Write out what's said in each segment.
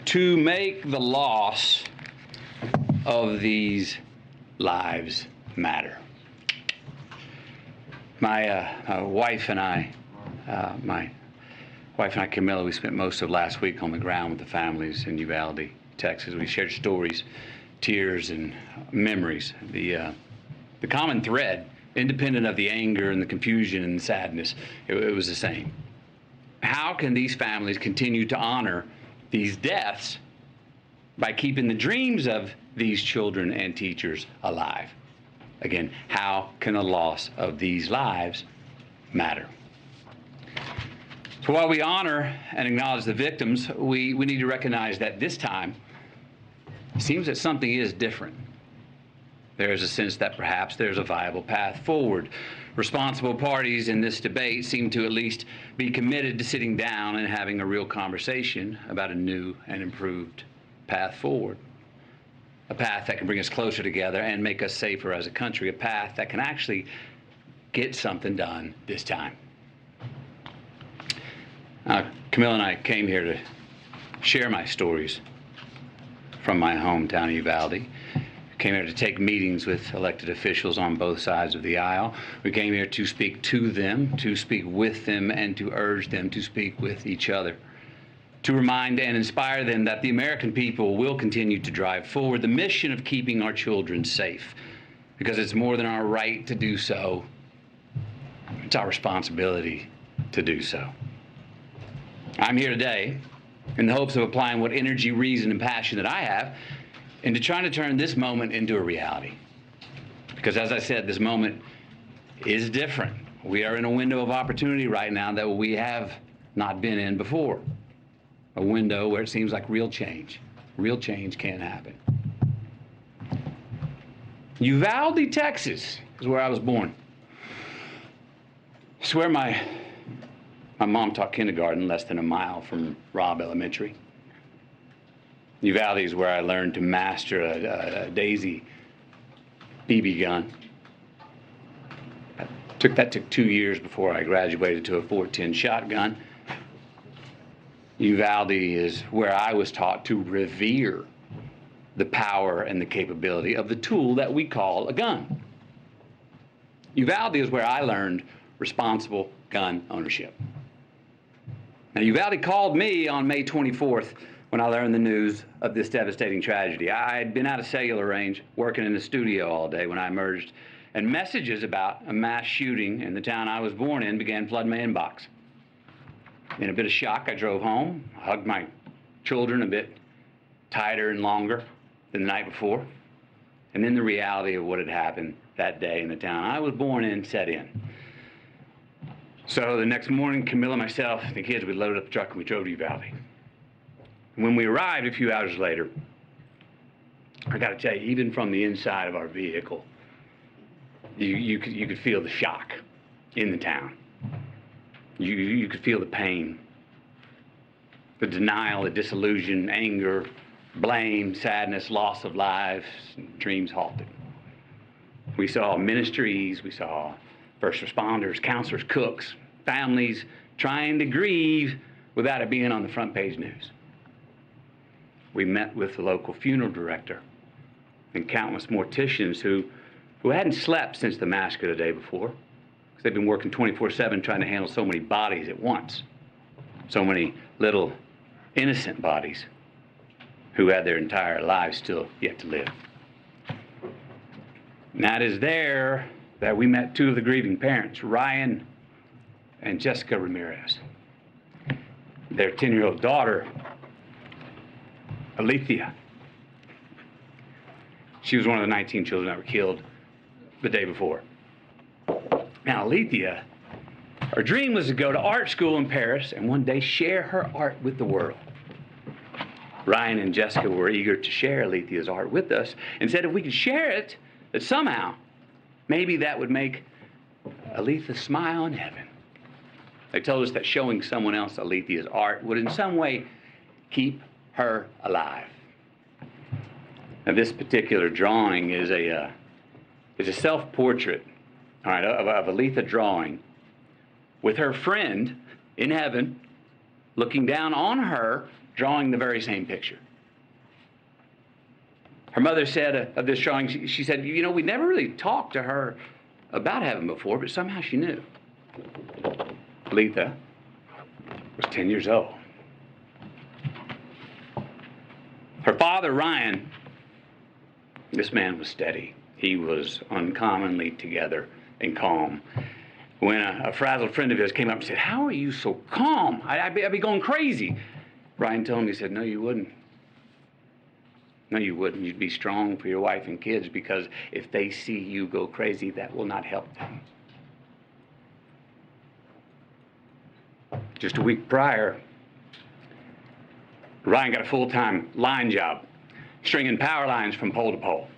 To make the loss of these lives matter. My wife and I, Camilla, we spent most of last week on the ground with the families in Uvalde, Texas. We shared stories, tears, and memories. The common thread, independent of the anger and the confusion and the sadness, it was the same. How can these families continue to honor these deaths by keeping the dreams of these children and teachers alive? Again, how can the loss of these lives matter? So while we honor and acknowledge the victims, we need to recognize that this time, it seems that something is different. There's a sense that perhaps there's a viable path forward. Responsible parties in this debate seem to at least be committed to sitting down and having a real conversation about a new and improved path forward. A path that can bring us closer together and make us safer as a country. A path that can actually get something done this time. Camille and I came here to share my stories from my hometown of Uvalde. Came here to take meetings with elected officials on both sides of the aisle. We came here to speak to them, to speak with them, and to urge them to speak with each other. To remind and inspire them that the American people will continue to drive forward the mission of keeping our children safe, because it's more than our right to do so. It's our responsibility to do so. I'm here today in the hopes of applying what energy, reason, and passion that I have into trying to turn this moment into a reality. Because as I said, this moment is different. We are in a window of opportunity right now that we have not been in before. A window where it seems like real change can happen. Uvalde, Texas is where I was born. It's where my mom taught kindergarten less than a mile from Robb Elementary. Uvalde is where I learned to master a Daisy BB gun. That took 2 years before I graduated to a .410 shotgun. Uvalde is where I was taught to revere the power and the capability of the tool that we call a gun. Uvalde is where I learned responsible gun ownership. Now, Uvalde called me on May 24th when I learned the news of this devastating tragedy. I had been out of cellular range, working in the studio all day when I emerged, and messages about a mass shooting in the town I was born in began flooding my inbox. In a bit of shock, I drove home, hugged my children a bit tighter and longer than the night before, and then the reality of what had happened that day in the town I was born in set in. So the next morning, Camilla, myself, and the kids, we loaded up the truck and we drove to Uvalde. When we arrived a few hours later, I got to tell you, even from the inside of our vehicle, you could feel the shock in the town. You could feel the pain, the denial, the disillusion, anger, blame, sadness, loss of lives, dreams halted. We saw ministries, we saw first responders, counselors, cooks, families trying to grieve without it being on the front page news. We met with the local funeral director and countless morticians who hadn't slept since the massacre the day before, because they've been working 24/7 trying to handle so many bodies at once, so many little innocent bodies who had their entire lives still yet to live. And that is there that we met two of the grieving parents, Ryan and Jessica Ramirez. Their 10-year-old daughter, Alethea. She was one of the 19 children that were killed the day before. Now, Alethea, her dream was to go to art school in Paris and one day share her art with the world. Ryan and Jessica were eager to share Alethea's art with us and said if we could share it, that somehow, maybe that would make Alethea smile in heaven. They told us that showing someone else Alethea's art would in some way keep her alive. Now, this particular drawing is a self-portrait, all right, of Alethea drawing with her friend in heaven looking down on her, drawing the very same picture. Her mother said of this drawing, she said, you know, we never really talked to her about heaven before, but somehow she knew. Letha was 10 years old. Her father, Ryan, this man was steady. He was uncommonly together and calm. When a frazzled friend of his came up and said, how are you so calm? I'd be going crazy. Ryan told him, he said, no, you wouldn't. No, you wouldn't. You'd be strong for your wife and kids, because if they see you go crazy, that will not help them. Just a week prior, Ryan got a full-time line job, stringing power lines from pole to pole.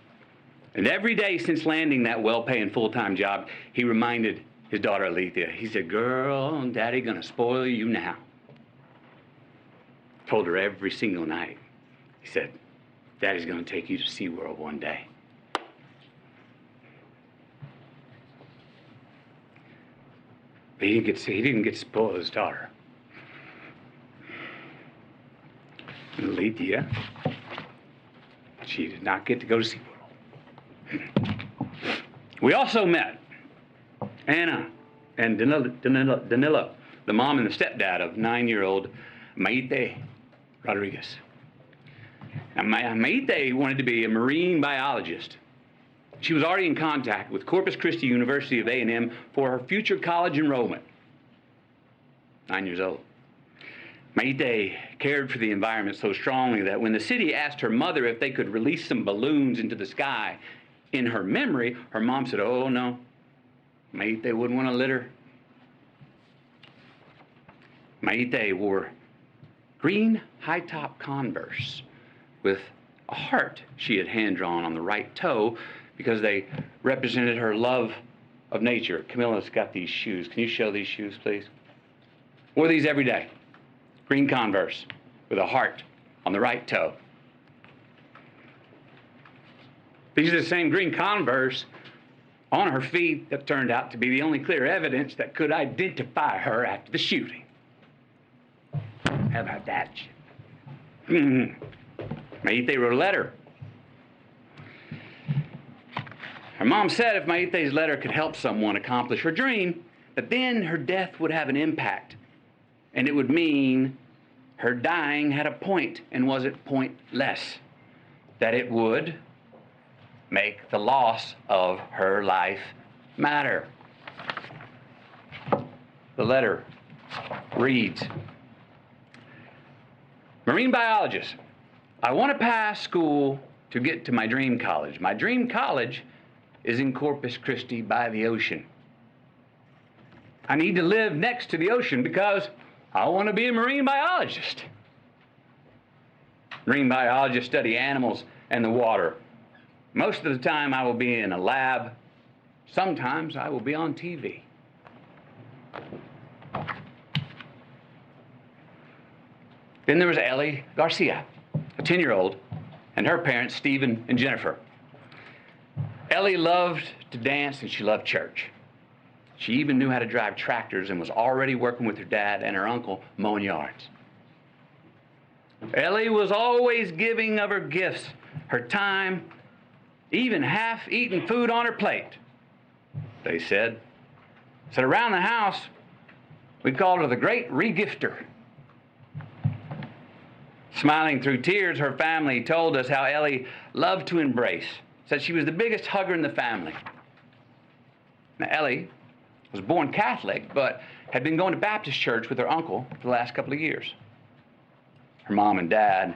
And every day since landing that well-paying full-time job, he reminded his daughter Alethea, he said, girl, Daddy gonna spoil you now. Told her every single night. He said, Daddy's gonna take you to SeaWorld one day. But he didn't get to spoil his daughter. Alethea, she did not get to go to SeaWorld. We also met Anna and Danilo, the mom and the stepdad of 9-year-old Maite Rodriguez. Now, Maite wanted to be a marine biologist. She was already in contact with Corpus Christi University of A&M for her future college enrollment. 9 years old. Maite cared for the environment so strongly that when the city asked her mother if they could release some balloons into the sky in her memory, her mom said, oh, no. Maite wouldn't want to litter. Maite wore green high-top Converse with a heart she had hand-drawn on the right toe because they represented her love of nature. Camilla's got these shoes. Can you show these shoes, please? Wore these every day. Green Converse with a heart on the right toe. These are the same green Converse on her feet that turned out to be the only clear evidence that could identify her after the shooting. How about that? Maite wrote a letter. Her mom said if Maite's letter could help someone accomplish her dream, that then her death would have an impact. And it would mean her dying had a point and wasn't pointless. That it would make the loss of her life matter. The letter reads, Marine biologist, I want to pass school to get to my dream college. My dream college is in Corpus Christi by the ocean. I need to live next to the ocean because I want to be a marine biologist. Marine biologists study animals and the water. Most of the time I will be in a lab. Sometimes I will be on TV. Then there was Ellie Garcia, a 10-year-old, and her parents, Stephen and Jennifer. Ellie loved to dance and she loved church. She even knew how to drive tractors and was already working with her dad and her uncle mowing yards. Ellie was always giving of her gifts, her time, even half-eaten food on her plate. They said around the house, we called her the great regifter. Smiling through tears, her family told us how Ellie loved to embrace, said she was the biggest hugger in the family. Now, Ellie was born Catholic, but had been going to Baptist church with her uncle for the last couple of years. Her mom and dad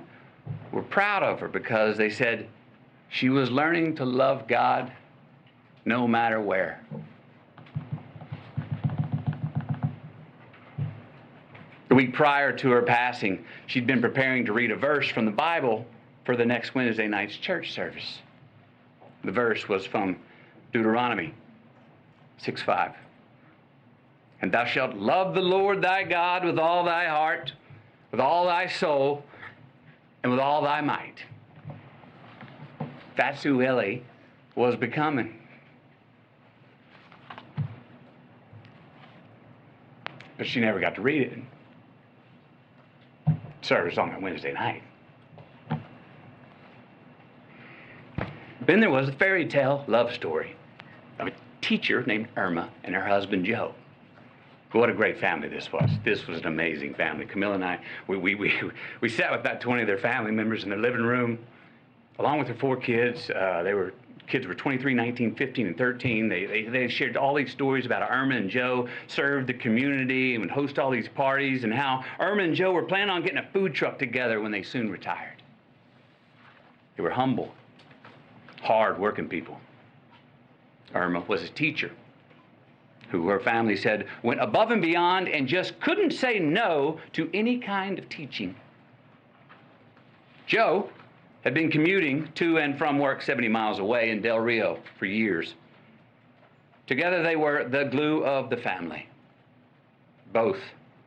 were proud of her because they said she was learning to love God no matter where. The week prior to her passing, she'd been preparing to read a verse from the Bible for the next Wednesday night's church service. The verse was from Deuteronomy 6:5. And thou shalt love the Lord thy God with all thy heart, with all thy soul, and with all thy might. That's who Ellie was becoming. But she never got to read it. service on that Wednesday night. Then there was a fairy tale love story of a teacher named Irma and her husband Joe. What a great family this was. This was an amazing family. Camilla and I, we sat with about 20 of their family members in their living room, along with their 4 kids. Kids were 23, 19, 15, and 13. They shared all these stories about how Irma and Joe served the community and would host all these parties, and how Irma and Joe were planning on getting a food truck together when they soon retired. They were humble, hard-working people. Irma was a teacher who her family said went above and beyond and just couldn't say no to any kind of teaching. Joe had been commuting to and from work 70 miles away in Del Rio for years. Together they were the glue of the family. Both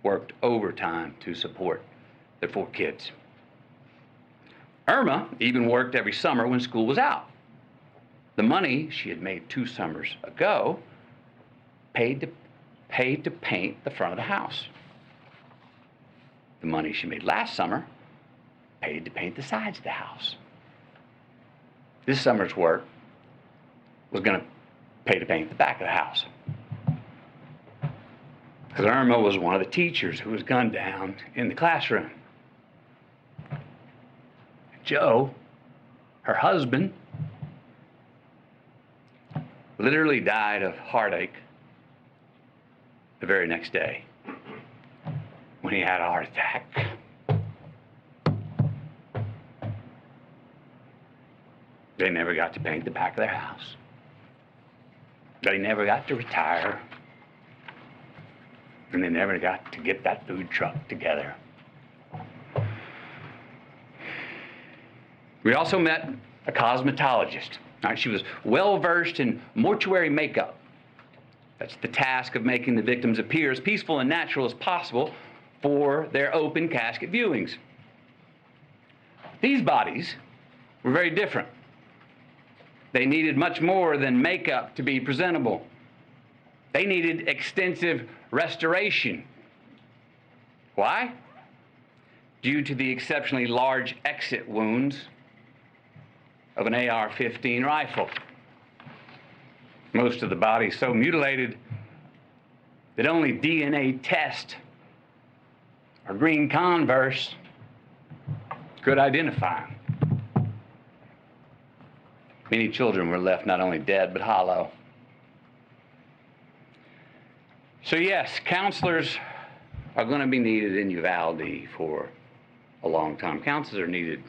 worked overtime to support their 4 kids. Irma even worked every summer when school was out. The money she had made 2 summers ago paid to paint the front of the house. The money she made last summer paid to paint the sides of the house. This summer's work was going to pay to paint the back of the house. Because Irma was one of the teachers who was gunned down in the classroom. Joe, her husband, literally died of heartache the very next day when he had a heart attack. They never got to paint the back of their house. They never got to retire. And they never got to get that food truck together. We also met a cosmetologist. Now, she was well-versed in mortuary makeup. That's the task of making the victims appear as peaceful and natural as possible for their open casket viewings. These bodies were very different. They needed much more than makeup to be presentable. They needed extensive restoration. Why? Due to the exceptionally large exit wounds of an AR-15 rifle. Most of the body so mutilated that only DNA test or green Converse could identify them. Many children were left not only dead, but hollow. So yes, counselors are going to be needed in Uvalde for a long time. Counselors are needed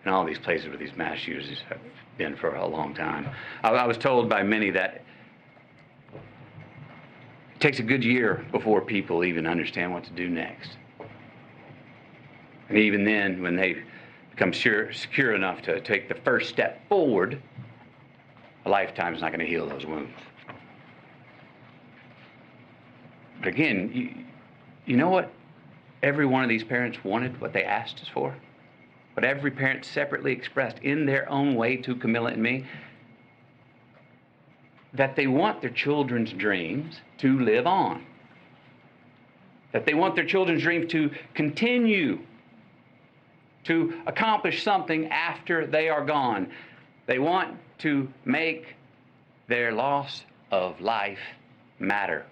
in all these places where these mass shooters have been for a long time. I was told by many that it takes a good year before people even understand what to do next. And even then, when they become secure enough to take the first step forward, a lifetime is not going to heal those wounds. But again, you know what every one of these parents wanted, what they asked us for? What every parent separately expressed in their own way to Camilla and me? That they want their children's dreams to live on. That they want their children's dreams to continue to accomplish something after they are gone. They want to make their loss of life matter.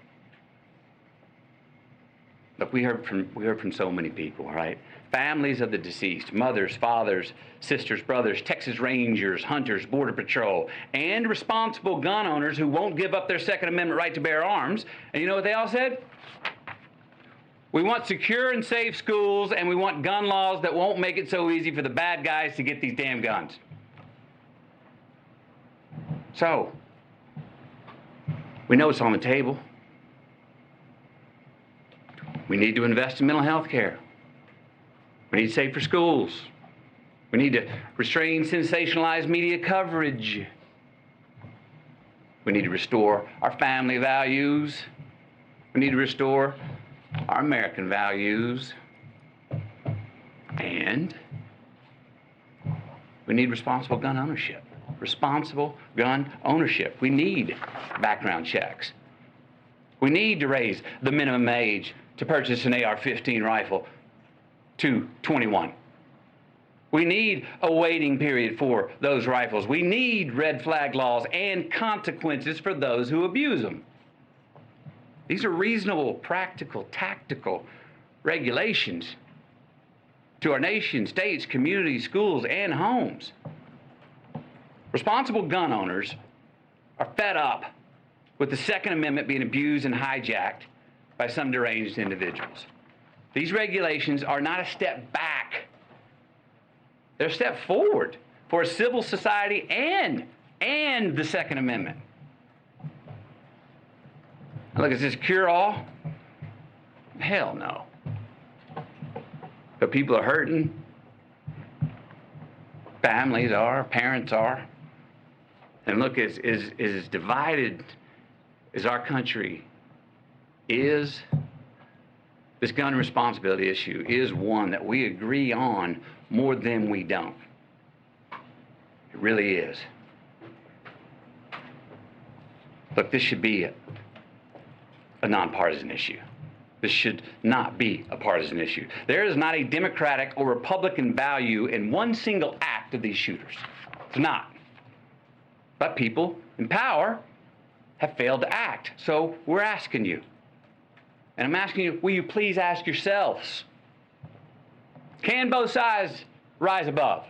Look, we heard from so many people, right? Families of the deceased, mothers, fathers, sisters, brothers, Texas Rangers, hunters, Border Patrol, and responsible gun owners who won't give up their Second Amendment right to bear arms. And you know what they all said? We want secure and safe schools, and we want gun laws that won't make it so easy for the bad guys to get these damn guns. So, we know it's on the table. We need to invest in mental health care. We need safer schools. We need to restrain sensationalized media coverage. We need to restore our family values. We need to restore our American values. And we need responsible gun ownership. Responsible gun ownership. We need background checks. We need to raise the minimum age to purchase an AR-15 rifle to 21. We need a waiting period for those rifles. We need red flag laws and consequences for those who abuse them. These are reasonable, practical, tactical regulations to our nation, states, communities, schools, and homes. Responsible gun owners are fed up with the Second Amendment being abused and hijacked by some deranged individuals. These regulations are not a step back. They're a step forward for a civil society and the Second Amendment. Look, is this cure-all? Hell no. But people are hurting. Families are, parents are. And look, as divided as our country is, this gun responsibility issue is one that we agree on more than we don't. It really is. Look, this should be a nonpartisan issue. This should not be a partisan issue. There is not a Democratic or Republican value in one single act of these shooters. It's not. But people in power have failed to act. So we're asking you. And I'm asking you, will you please ask yourselves, can both sides rise above?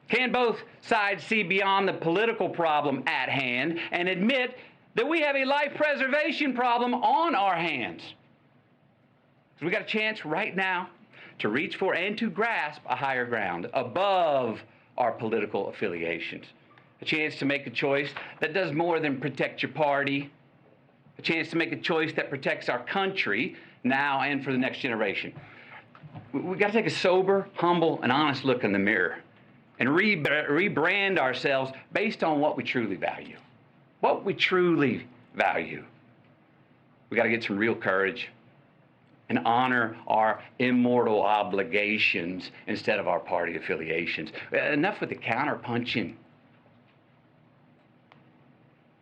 Can both sides see beyond the political problem at hand and admit that we have a life preservation problem on our hands? Because we got a chance right now to reach for and to grasp a higher ground above our political affiliations. A chance to make a choice that does more than protect your party. A chance to make a choice that protects our country now and for the next generation. We've got to take a sober, humble, and honest look in the mirror and rebrand ourselves based on what we truly value. What we truly value. We've got to get some real courage and honor our immortal obligations instead of our party affiliations. Enough with the counterpunching.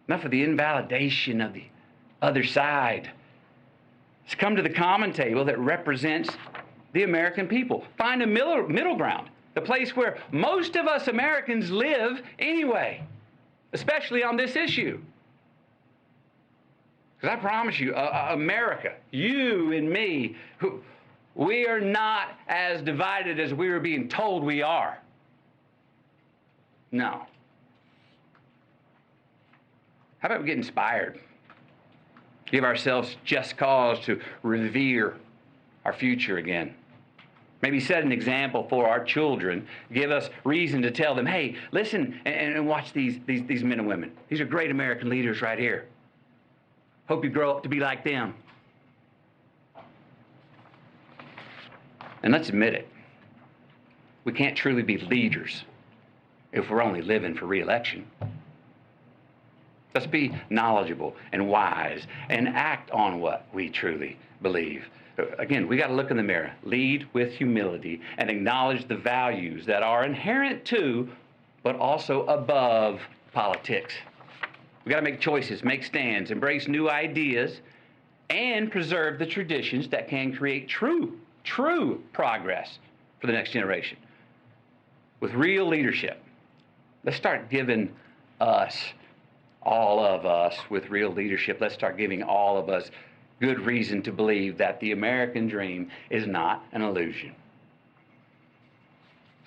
Enough of the invalidation of the other side. Let's come to the common table that represents the American people. Find a middle ground, the place where most of us Americans live anyway, especially on this issue. Because I promise you, America, you and me, we are not as divided as we were being told we are. No. How about we get inspired? Give ourselves just cause to revere our future again. Maybe set an example for our children. Give us reason to tell them, hey, listen and watch these men and women. These are great American leaders right here. Hope you grow up to be like them. And let's admit it. We can't truly be leaders if we're only living for re-election. Let's be knowledgeable and wise and act on what we truly believe. Again, we got to look in the mirror, lead with humility, and acknowledge the values that are inherent to, but also above politics. We got to make choices, make stands, embrace new ideas, and preserve the traditions that can create true progress for the next generation. With real leadership, let's start giving us, all of us, with real leadership, let's start giving all of us good reason to believe that the American dream is not an illusion.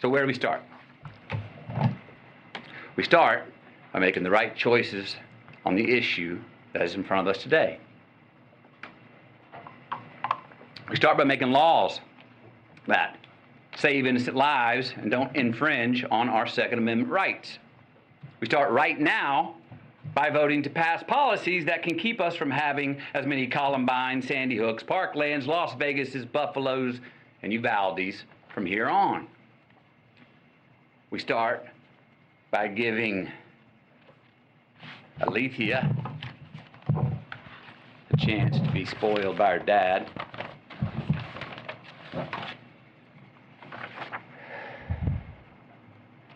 So where do we start? We start by making the right choices on the issue that is in front of us today. We start by making laws that save innocent lives and don't infringe on our Second Amendment rights. We start right now by voting to pass policies that can keep us from having as many Columbine, Sandy Hooks, Parklands, Las Vegas, Buffaloes, and Uvaldes from here on. We start by giving Alethea a chance to be spoiled by her dad.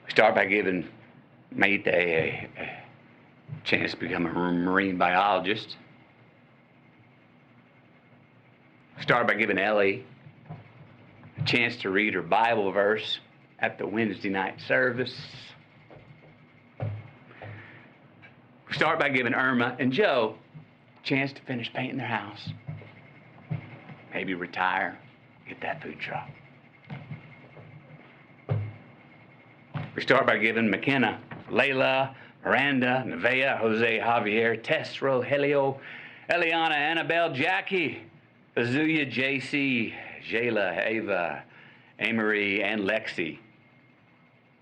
We start by giving Mayte a chance to become a marine biologist. We start by giving Ellie a a chance to read her Bible verse at the Wednesday night service. We start by giving Irma and Joe a chance to finish painting their house. Maybe retire, get that food truck. We start by giving McKenna, Layla, Miranda, Nevaeh, Jose, Javier, Tess, Rogelio, Eliana, Annabelle, Jackie, Azulia, JC, Jayla, Ava, Amory, and Lexi.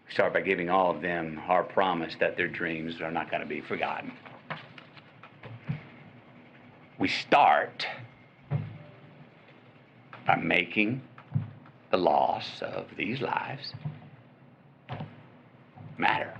We start by giving all of them our promise that their dreams are not going to be forgotten. We start by making the loss of these lives matter.